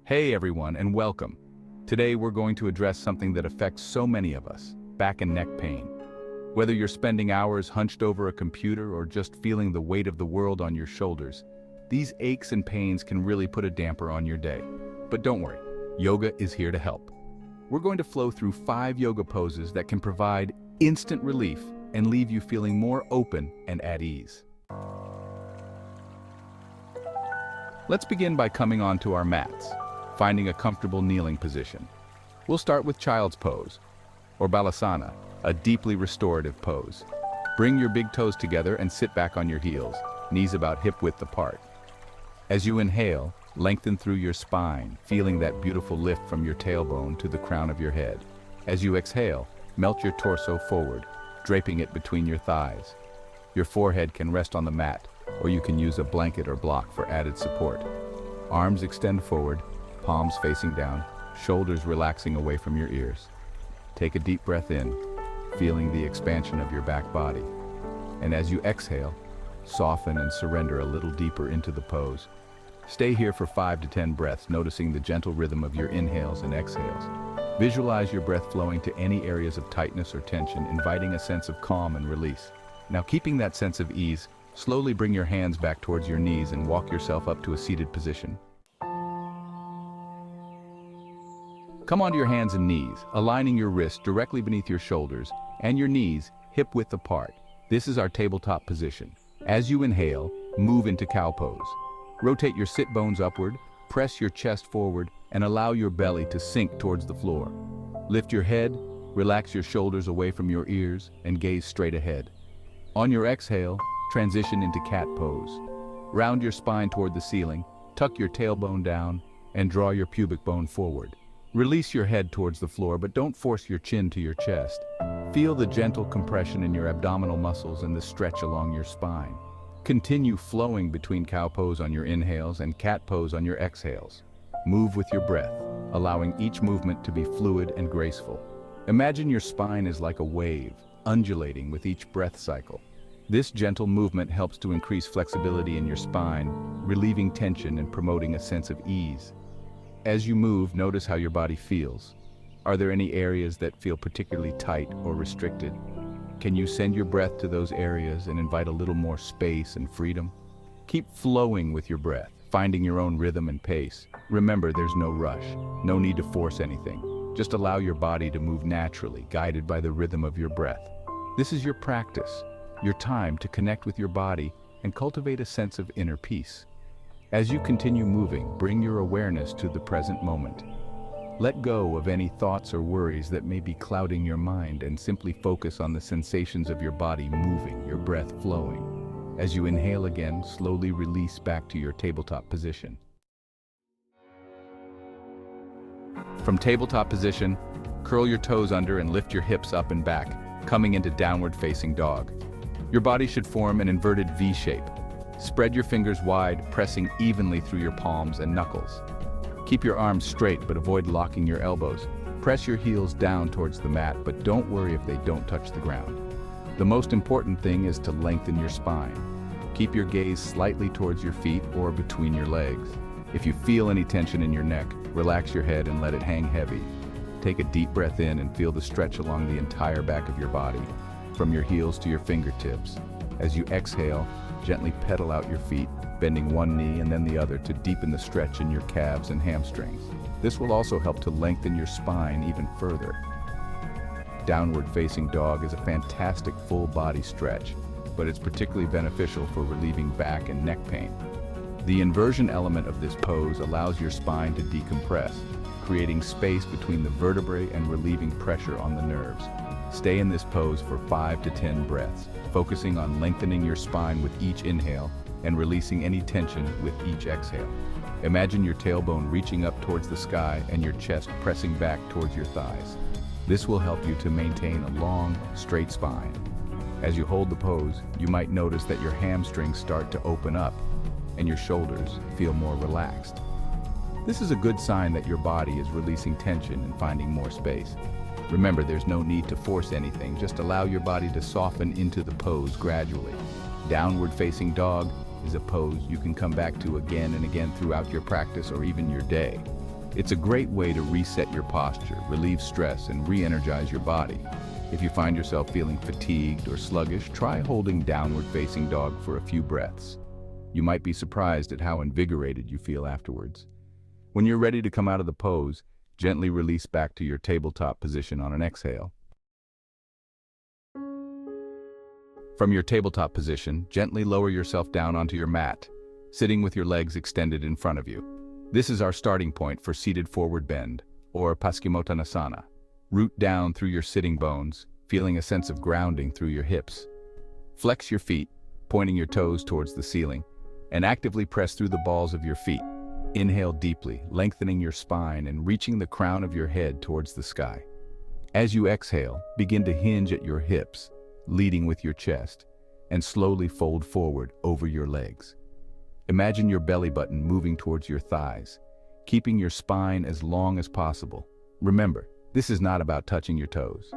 Hey everyone, and welcome. Today we're going to address something that affects so many of us, back and neck pain. Whether you're spending hours hunched over a computer or just feeling the weight of the world on your shoulders, these aches and pains can really put a damper on your day. But don't worry, yoga is here to help. We're going to flow through 5 yoga poses that can provide instant relief and leave you feeling more open and at ease. Let's begin by coming onto our mats, finding a comfortable kneeling position. We'll start with child's pose, or balasana, a deeply restorative pose. Bring your big toes together and sit back on your heels, knees about hip width apart. As you inhale, lengthen through your spine, feeling that beautiful lift from your tailbone to the crown of your head. As you exhale, melt your torso forward, draping it between your thighs. Your forehead can rest on the mat, or you can use a blanket or block for added support. Arms extend forward, palms facing down, shoulders relaxing away from your ears. Take a deep breath in, feeling the expansion of your back body. And as you exhale, soften and surrender a little deeper into the pose. Stay here for 5 to 10 breaths, noticing the gentle rhythm of your inhales and exhales. Visualize your breath flowing to any areas of tightness or tension, inviting a sense of calm and release. Now, keeping that sense of ease, slowly bring your hands back towards your knees and walk yourself up to a seated position. Come onto your hands and knees, aligning your wrists directly beneath your shoulders and your knees hip width apart. This is our tabletop position. As you inhale, move into cow pose. Rotate your sit bones upward, press your chest forward, and allow your belly to sink towards the floor. Lift your head, relax your shoulders away from your ears, and gaze straight ahead. On your exhale, transition into cat pose. Round your spine toward the ceiling, tuck your tailbone down, and draw your pubic bone forward. Release your head towards the floor, but don't force your chin to your chest. Feel the gentle compression in your abdominal muscles and the stretch along your spine. Continue flowing between cow pose on your inhales and cat pose on your exhales. Move with your breath, allowing each movement to be fluid and graceful. Imagine your spine is like a wave, undulating with each breath cycle. This gentle movement helps to increase flexibility in your spine, relieving tension and promoting a sense of ease. As you move, notice how your body feels. Are there any areas that feel particularly tight or restricted? Can you send your breath to those areas and invite a little more space and freedom? Keep flowing with your breath, finding your own rhythm and pace. Remember, there's no rush, no need to force anything. Just allow your body to move naturally, guided by the rhythm of your breath. This is your practice, your time to connect with your body and cultivate a sense of inner peace. As you continue moving, bring your awareness to the present moment. Let go of any thoughts or worries that may be clouding your mind and simply focus on the sensations of your body moving, your breath flowing. As you inhale again, slowly release back to your tabletop position. From tabletop position, curl your toes under and lift your hips up and back, coming into downward facing dog. Your body should form an inverted V shape. Spread your fingers wide, pressing evenly through your palms and knuckles. Keep your arms straight, but avoid locking your elbows. Press your heels down towards the mat, but don't worry if they don't touch the ground. The most important thing is to lengthen your spine. Keep your gaze slightly towards your feet or between your legs. If you feel any tension in your neck, relax your head and let it hang heavy. Take a deep breath in and feel the stretch along the entire back of your body, from your heels to your fingertips. As you exhale, gently pedal out your feet, bending one knee and then the other to deepen the stretch in your calves and hamstrings. This will also help to lengthen your spine even further. Downward facing dog is a fantastic full body stretch, but it's particularly beneficial for relieving back and neck pain. The inversion element of this pose allows your spine to decompress, creating space between the vertebrae and relieving pressure on the nerves. Stay in this pose for 5 to 10 breaths, focusing on lengthening your spine with each inhale and releasing any tension with each exhale. Imagine your tailbone reaching up towards the sky and your chest pressing back towards your thighs. This will help you to maintain a long, straight spine. As you hold the pose, you might notice that your hamstrings start to open up and your shoulders feel more relaxed. This is a good sign that your body is releasing tension and finding more space. Remember, there's no need to force anything, just allow your body to soften into the pose gradually. Downward facing dog is a pose you can come back to again and again throughout your practice or even your day. It's a great way to reset your posture, relieve stress, and re-energize your body. If you find yourself feeling fatigued or sluggish, try holding downward facing dog for a few breaths. You might be surprised at how invigorated you feel afterwards. When you're ready to come out of the pose, gently release back to your tabletop position on an exhale. From your tabletop position, gently lower yourself down onto your mat, sitting with your legs extended in front of you. This is our starting point for seated forward bend, or Paschimottanasana. Root down through your sitting bones, feeling a sense of grounding through your hips. Flex your feet, pointing your toes towards the ceiling, and actively press through the balls of your feet. Inhale deeply, lengthening your spine and reaching the crown of your head towards the sky. As you exhale, begin to hinge at your hips, leading with your chest, and slowly fold forward over your legs. Imagine your belly button moving towards your thighs, keeping your spine as long as possible. Remember, this is not about touching your toes.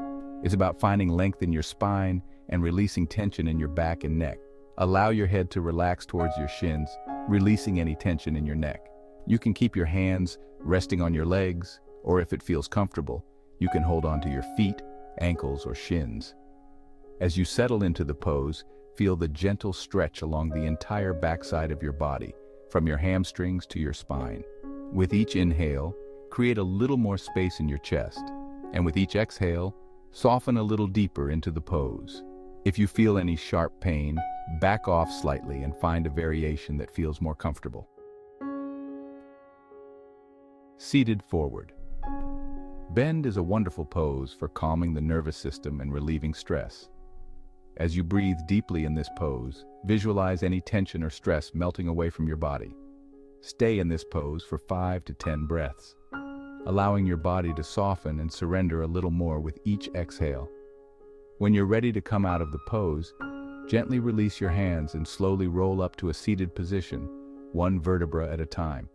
It's about finding length in your spine and releasing tension in your back and neck. Allow your head to relax towards your shins, releasing any tension in your neck. You can keep your hands resting on your legs, or if it feels comfortable, you can hold on to your feet, ankles, or shins. As you settle into the pose, feel the gentle stretch along the entire backside of your body, from your hamstrings to your spine. With each inhale, create a little more space in your chest, and with each exhale, soften a little deeper into the pose. If you feel any sharp pain, back off slightly and find a variation that feels more comfortable. Seated forward. Bend is a wonderful pose for calming the nervous system and relieving stress. As you breathe deeply in this pose, visualize any tension or stress melting away from your body. Stay in this pose for 5 to 10 breaths, allowing your body to soften and surrender a little more with each exhale. When you're ready to come out of the pose, gently release your hands and slowly roll up to a seated position, one vertebra at a time.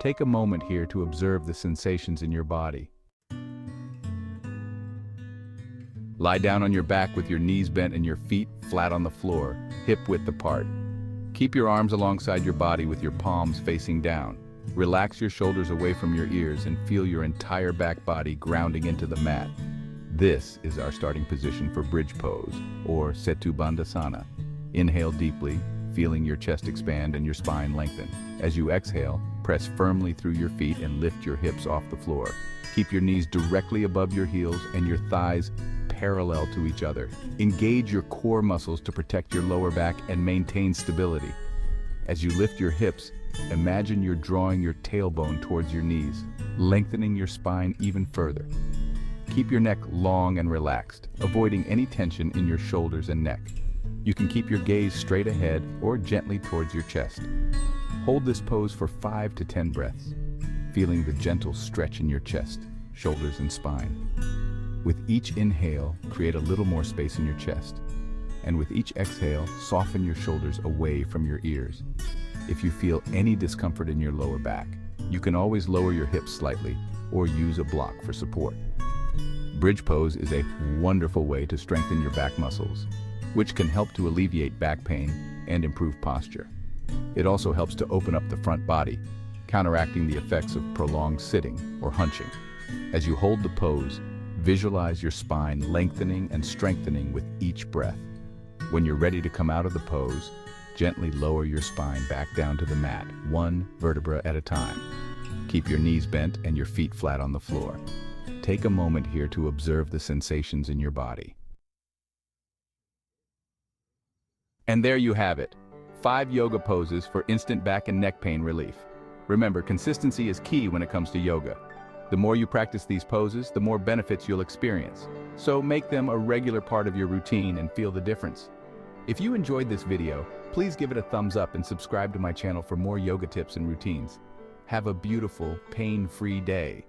Take a moment here to observe the sensations in your body. Lie down on your back with your knees bent and your feet flat on the floor, hip-width apart. Keep your arms alongside your body with your palms facing down. Relax your shoulders away from your ears and feel your entire back body grounding into the mat. This is our starting position for bridge pose, or Setu Bandhasana. Inhale deeply, feeling your chest expand and your spine lengthen. As you exhale, press firmly through your feet and lift your hips off the floor. Keep your knees directly above your heels and your thighs parallel to each other. Engage your core muscles to protect your lower back and maintain stability. As you lift your hips, imagine you're drawing your tailbone towards your knees, lengthening your spine even further. Keep your neck long and relaxed, avoiding any tension in your shoulders and neck. You can keep your gaze straight ahead or gently towards your chest. Hold this pose for 5 to 10 breaths, feeling the gentle stretch in your chest, shoulders, and spine. With each inhale, create a little more space in your chest. And with each exhale, soften your shoulders away from your ears. If you feel any discomfort in your lower back, you can always lower your hips slightly or use a block for support. Bridge pose is a wonderful way to strengthen your back muscles, which can help to alleviate back pain and improve posture. It also helps to open up the front body, counteracting the effects of prolonged sitting or hunching. As you hold the pose, visualize your spine lengthening and strengthening with each breath. When you're ready to come out of the pose, gently lower your spine back down to the mat, one vertebra at a time. Keep your knees bent and your feet flat on the floor. Take a moment here to observe the sensations in your body. And there you have it, 5 yoga poses for instant back and neck pain relief. Remember, consistency is key when it comes to yoga. The more you practice these poses, the more benefits you'll experience. So make them a regular part of your routine and feel the difference. If you enjoyed this video, please give it a thumbs up and subscribe to my channel for more yoga tips and routines. Have a beautiful, pain-free day.